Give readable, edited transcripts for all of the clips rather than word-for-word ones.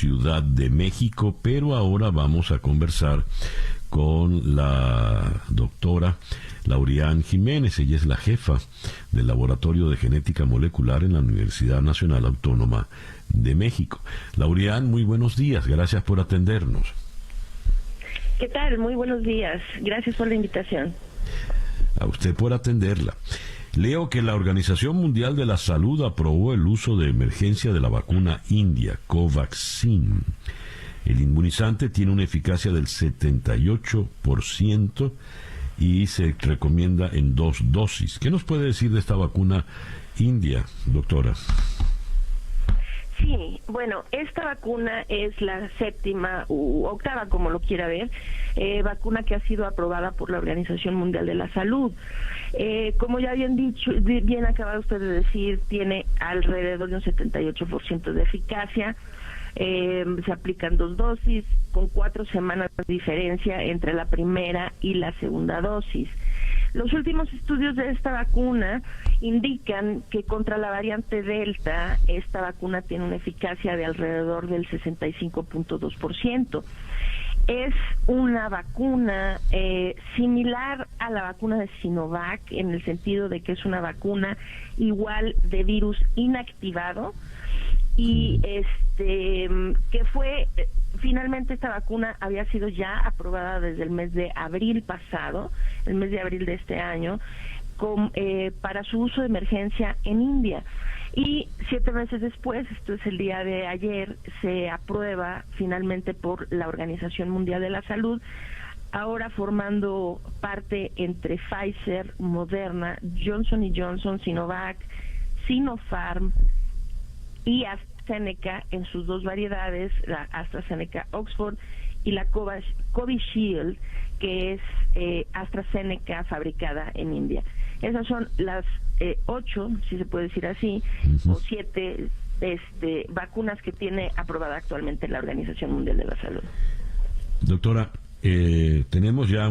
Ciudad de México, pero ahora vamos a conversar con la doctora Laurian Jiménez. Ella es la jefa del Laboratorio de Genética Molecular en la Universidad Nacional Autónoma de México. Laurian, muy buenos días, gracias por atendernos. ¿Qué tal? Muy buenos días, gracias por la invitación. A usted por atenderla. Leo que la Organización Mundial de la Salud aprobó el uso de emergencia de la vacuna india, Covaxin. El inmunizante tiene una eficacia del 78% y se recomienda en 2 dosis. ¿Qué nos puede decir de esta vacuna india, doctora? Sí, bueno, esta vacuna es la 7ª u 8ª, como lo quiera ver, vacuna que ha sido aprobada por la Organización Mundial de la Salud. Como ya habían dicho, bien acaba usted de decir, tiene alrededor de un 78% de eficacia. Se aplican 2 dosis con 4 semanas de diferencia entre la primera y la segunda dosis. Los últimos estudios de esta vacuna indican que contra la variante Delta, esta vacuna tiene una eficacia de alrededor del 65.2%. Es una vacuna similar a la vacuna de Sinovac, en el sentido de que es una vacuna igual de virus inactivado, y que fue finalmente esta vacuna había sido ya aprobada desde el mes de abril pasado, el mes de abril de este año, para su uso de emergencia en India. Y 7 meses después, esto es el día de ayer, se aprueba finalmente por la Organización Mundial de la Salud, ahora formando parte entre Pfizer, Moderna, Johnson & Johnson, Sinovac, Sinopharm y AstraZeneca en sus 2 variedades, la AstraZeneca Oxford y la Covishield, que es AstraZeneca fabricada en India. Esas son las 8, si se puede decir así, o 7 vacunas que tiene aprobada actualmente la Organización Mundial de la Salud. Doctora, tenemos ya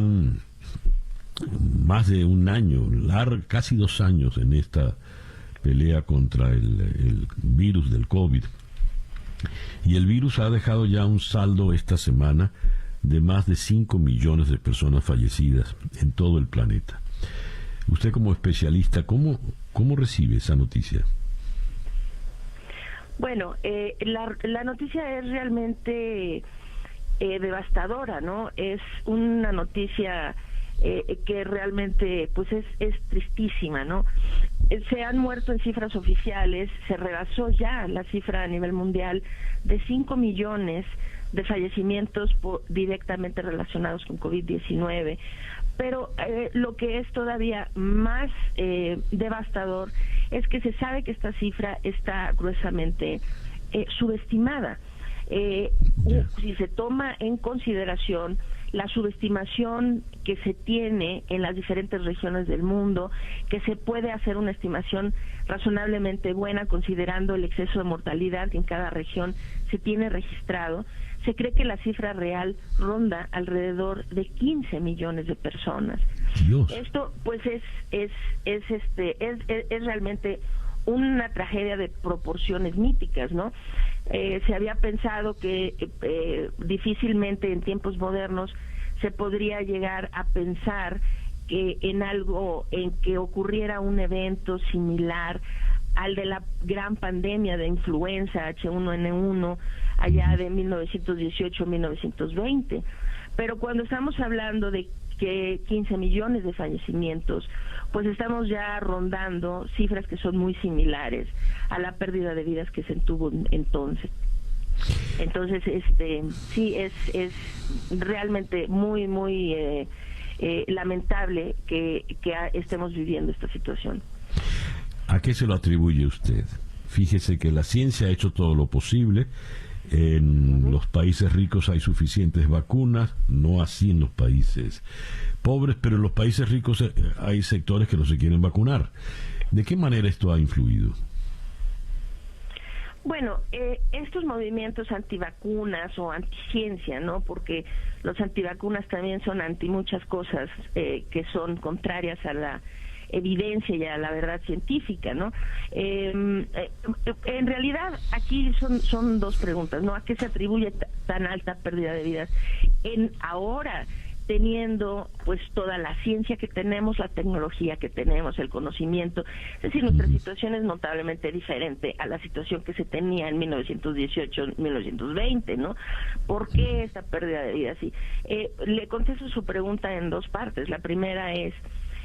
más de un año, casi 2 años en esta pelea contra el virus del COVID. Y el virus ha dejado ya un saldo esta semana de más de 5 millones de personas fallecidas en todo el planeta. Usted como especialista, ¿cómo recibe esa noticia? Bueno, la noticia es realmente devastadora, ¿no? Es una noticia que realmente pues es tristísima, ¿no? Se han muerto en cifras oficiales, se rebasó ya la cifra a nivel mundial de 5 millones de fallecimientos directamente relacionados con COVID-19, pero lo que es todavía más devastador es que se sabe que esta cifra está gruesamente subestimada. Si se toma en consideración la subestimación que se tiene en las diferentes regiones del mundo, que se puede hacer una estimación razonablemente buena considerando el exceso de mortalidad que en cada región se tiene registrado, se cree que la cifra real ronda alrededor de 15 millones de personas. Dios. Esto pues es realmente una tragedia de proporciones míticas, ¿no? Se había pensado que difícilmente en tiempos modernos se podría llegar a pensar que en que ocurriera un evento similar al de la gran pandemia de influenza H1N1 allá de 1918-1920. Pero cuando estamos hablando de que 15 millones de fallecimientos, pues estamos ya rondando cifras que son muy similares a la pérdida de vidas que se tuvo entonces. Entonces, sí es realmente muy lamentable que estemos viviendo esta situación. ¿A qué se lo atribuye usted? Fíjese que la ciencia ha hecho todo lo posible. En los países ricos hay suficientes vacunas, no así en los países pobres, pero en los países ricos hay sectores que no se quieren vacunar. ¿De qué manera esto ha influido? Bueno, estos movimientos antivacunas o anticiencia, ¿no? Porque los antivacunas también son anti muchas cosas que son contrarias a la evidencia y a la verdad científica, ¿no? En realidad aquí son dos preguntas, ¿no? ¿A qué se atribuye tan alta pérdida de vidas? Ahora, teniendo pues toda la ciencia que tenemos, la tecnología que tenemos, el conocimiento, es decir, nuestra situación es notablemente diferente a la situación que se tenía en 1918, 1920, ¿no? ¿Por qué esta pérdida de vida así? Le contesto su pregunta en dos partes. La primera es,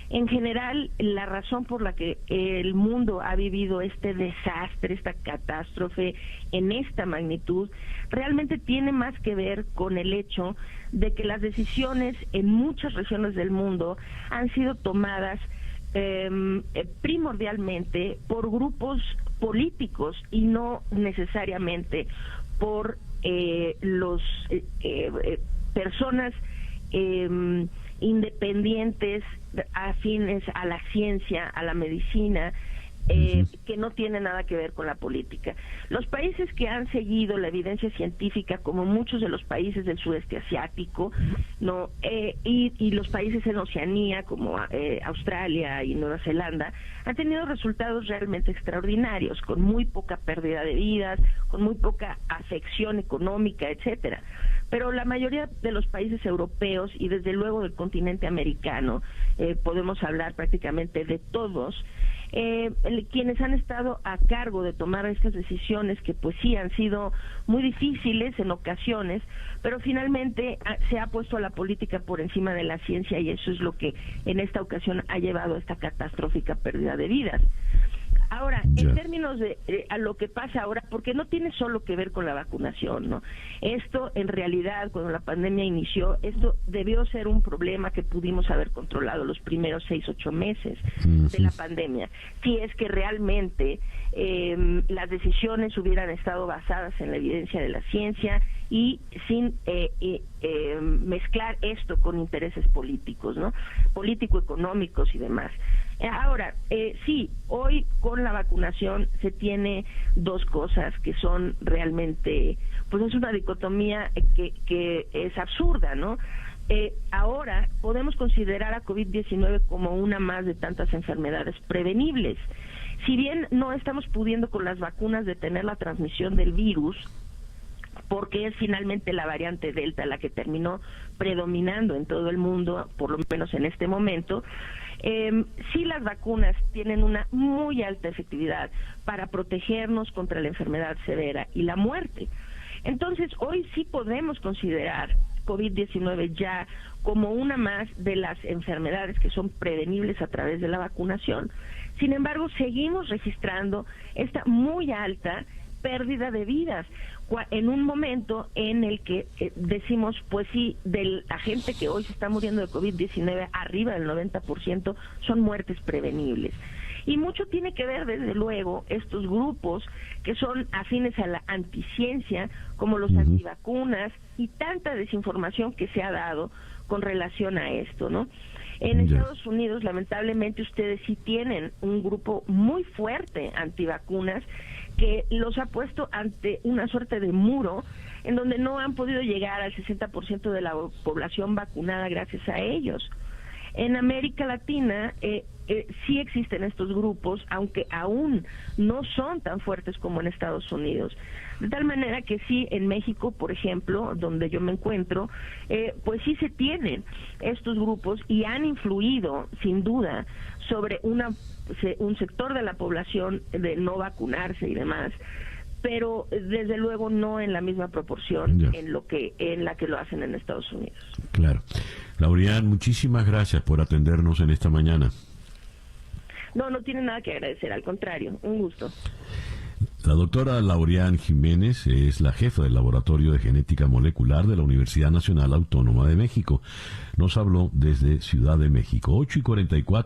en general, la razón por la que el mundo ha vivido este desastre, esta catástrofe en esta magnitud, realmente tiene más que ver con el hecho de que las decisiones en muchas regiones del mundo han sido tomadas primordialmente por grupos políticos y no necesariamente por los personas independientes, afines a la ciencia, a la medicina, que no tiene nada que ver con la política. Los países que han seguido la evidencia científica, como muchos de los países del sudeste asiático, no y los países en Oceanía, como Australia y Nueva Zelanda, han tenido resultados realmente extraordinarios, con muy poca pérdida de vidas, con muy poca afección económica, etcétera. Pero la mayoría de los países europeos y desde luego del continente americano, podemos hablar prácticamente de todos, quienes han estado a cargo de tomar estas decisiones, que pues sí han sido muy difíciles en ocasiones, pero finalmente se ha puesto a la política por encima de la ciencia, y eso es lo que en esta ocasión ha llevado a esta catastrófica pérdida de vidas. Ahora, en términos de a lo que pasa ahora, porque no tiene solo que ver con la vacunación, ¿no? Esto, en realidad, cuando la pandemia inició, esto debió ser un problema que pudimos haber controlado los primeros 6-8 meses de la pandemia. Si es que realmente las decisiones hubieran estado basadas en la evidencia de la ciencia y sin mezclar esto con intereses políticos, ¿no? Político-económicos y demás. Ahora, sí, hoy con la vacunación se tiene dos cosas que son realmente, pues es una dicotomía que es absurda, ¿no? Ahora podemos considerar a COVID-19 como una más de tantas enfermedades prevenibles. Si bien no estamos pudiendo con las vacunas detener la transmisión del virus, porque es finalmente la variante Delta la que terminó predominando en todo el mundo, por lo menos en este momento, sí, las vacunas tienen una muy alta efectividad para protegernos contra la enfermedad severa y la muerte. Entonces, hoy sí podemos considerar COVID-19 ya como una más de las enfermedades que son prevenibles a través de la vacunación. Sin embargo, seguimos registrando esta muy alta pérdida de vidas en un momento en el que decimos, pues sí, de la gente que hoy se está muriendo de COVID-19, arriba del 90% son muertes prevenibles. Y mucho tiene que ver, desde luego, estos grupos que son afines a la anticiencia, como los antivacunas, y tanta desinformación que se ha dado con relación a esto, ¿no? En Estados Unidos, lamentablemente, ustedes sí tienen un grupo muy fuerte antivacunas que los ha puesto ante una suerte de muro en donde no han podido llegar al 60% de la población vacunada gracias a ellos. En América Latina sí existen estos grupos, aunque aún no son tan fuertes como en Estados Unidos. De tal manera que sí, en México, por ejemplo, donde yo me encuentro, pues sí se tienen estos grupos y han influido, sin duda, sobre un sector de la población de no vacunarse y demás, pero desde luego no en la misma proporción en la que lo hacen en Estados Unidos. Claro. Laurian, muchísimas gracias por atendernos en esta mañana. No tiene nada que agradecer, al contrario, un gusto. La doctora Laurian Jiménez es la jefa del Laboratorio de Genética Molecular de la Universidad Nacional Autónoma de México. Nos habló desde Ciudad de México, 8:44.